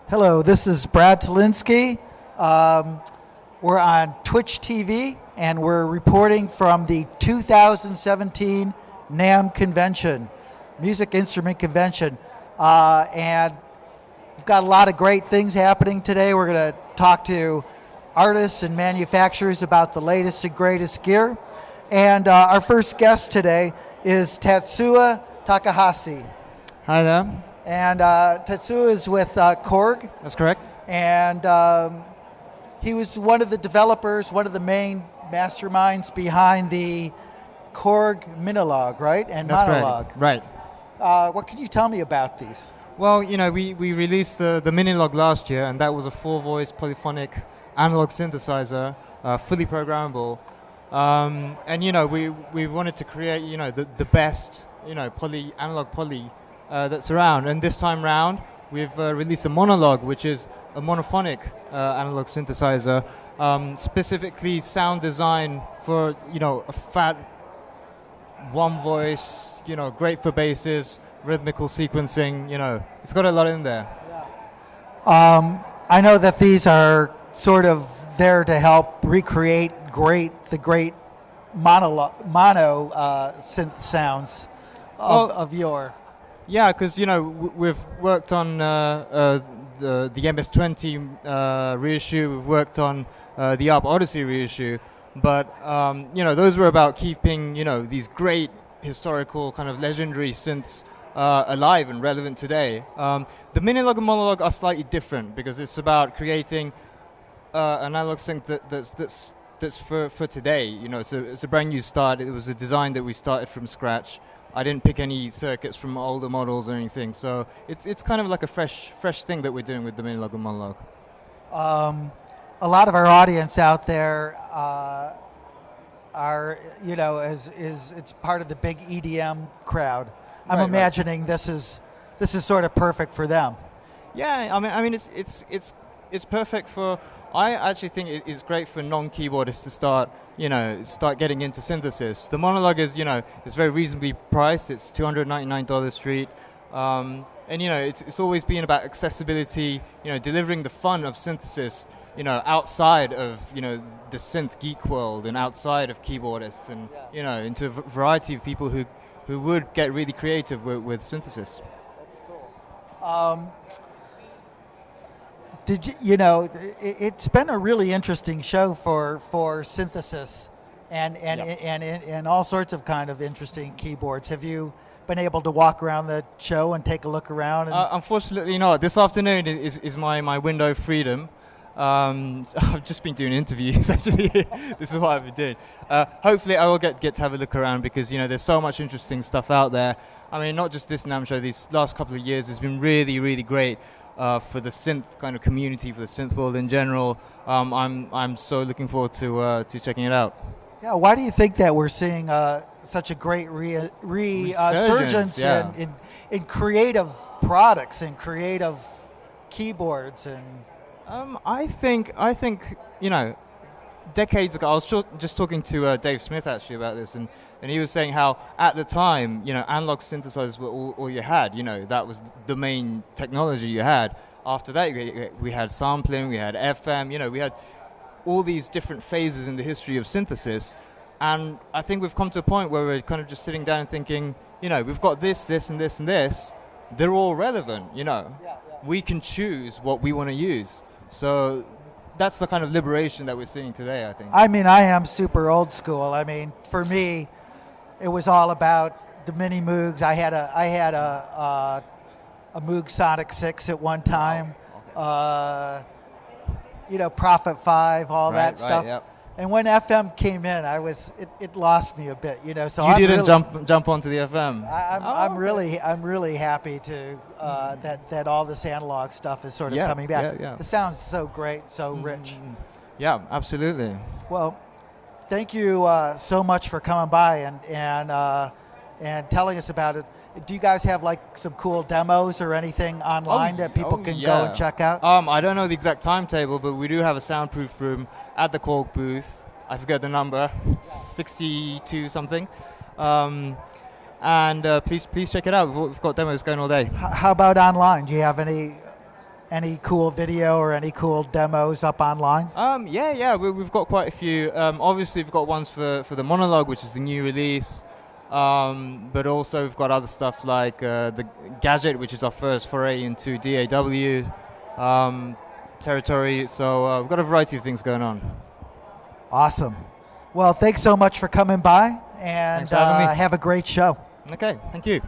Hello, this is Brad Talinsky. We're on Twitch TV, and we're reporting from the 2017 NAMM convention, Music Instrument Convention. And we've got a lot of great things happening today. We're going to talk to artists and manufacturers about the latest and greatest gear. And our first guest today is Tatsuya Takahashi. Hi there. And Tatsuya is with Korg. That's correct. And he was one of the developers, one of the main masterminds behind the Korg Minilog, right? And That's Monologue. Right. What can you tell me about these? Well, you know, we released the Minilog last year, and that was a 4-voice polyphonic analog synthesizer, fully programmable. And, you know, we wanted to create, you know, the best, you know, analog poly that's around. And this time round, we've released a Monologue, which is a monophonic analog synthesizer, specifically sound design for, you know, a fat one voice, you know, great for basses, rhythmical sequencing, you know, it's got a lot in there. Yeah. I know that these are sort of there to help recreate the great mono synth sounds of your. Yeah, because, you know, we've worked on the MS-20 reissue, we've worked on the ARP Odyssey reissue, but, you know, those were about keeping, you know, these great historical kind of legendary synths alive and relevant today. The Minilog and Monologue are slightly different because it's about creating an analog synth that's for today. You know, it's a brand new start. It was a design that we started from scratch. I didn't pick any circuits from older models or anything, so it's kind of like a fresh thing that we're doing with the Minilog and Monologue. A lot of our audience out there are, you know, it's part of the big EDM crowd. I'm imagining this is sort of perfect for them. Yeah, I mean it's perfect for. I actually think it's great for non-keyboardists to start getting into synthesis. The Monologue is, you know, it's very reasonably priced. It's $299 street, and you know, it's always been about accessibility. You know, delivering the fun of synthesis, you know, outside of, you know, the synth geek world and outside of keyboardists, and you know, into a variety of people who would get really creative with synthesis. That's cool. You know, it's been a really interesting show for synthesis and all sorts of kind of interesting keyboards. Have you been able to walk around the show and take a look around? Unfortunately not. This afternoon is my window of freedom. I've just been doing interviews, actually. This is what I've been doing. Hopefully I will get to have a look around because, you know, there's so much interesting stuff out there. I mean, not just this NAMM show, these last couple of years has been really, really great. For the synth kind of community, for the synth world in general. I'm so looking forward to checking it out. Yeah, why do you think that we're seeing such a great resurgence in creative products and creative keyboards and? I think you know, decades ago, I was just talking to Dave Smith actually about this, and he was saying how at the time, you know, analog synthesizers were all you had. You know, that was the main technology you had. After that, we had sampling, we had FM. You know, we had all these different phases in the history of synthesis, and I think we've come to a point where we're kind of just sitting down and thinking, you know, we've got this, and this, and this. They're all relevant. You know, we can choose what we want to use. So that's the kind of liberation that we're seeing today, I think. I mean, I am super old school. I mean, for me, it was all about the mini Moogs. I had a Moog Sonic 6 at one time. Oh, okay. You know, Prophet 5, all that stuff. Yep. And when FM came in, it lost me a bit. You know, so you didn't jump onto the FM. I'm really happy to that all this analog stuff is sort of coming back. Yeah. It sounds so great, so rich. Yeah, absolutely. Well, thank you so much for coming by and telling us about it. Do you guys have like some cool demos or anything online that people can go and check out? I don't know the exact timetable, but we do have a soundproof room at the Korg booth. I forget the number, 62 something. And please check it out. We've got demos going all day. How about online? Do you have any any cool video or any cool demos up online? We've got quite a few. Obviously, we've got ones for the Monologue, which is the new release. But also we've got other stuff like the Gadget, which is our first foray into DAW territory. So we've got a variety of things going on. Awesome. Well, thanks so much for coming by, and Thanks for having me. have a great show. Okay, thank you.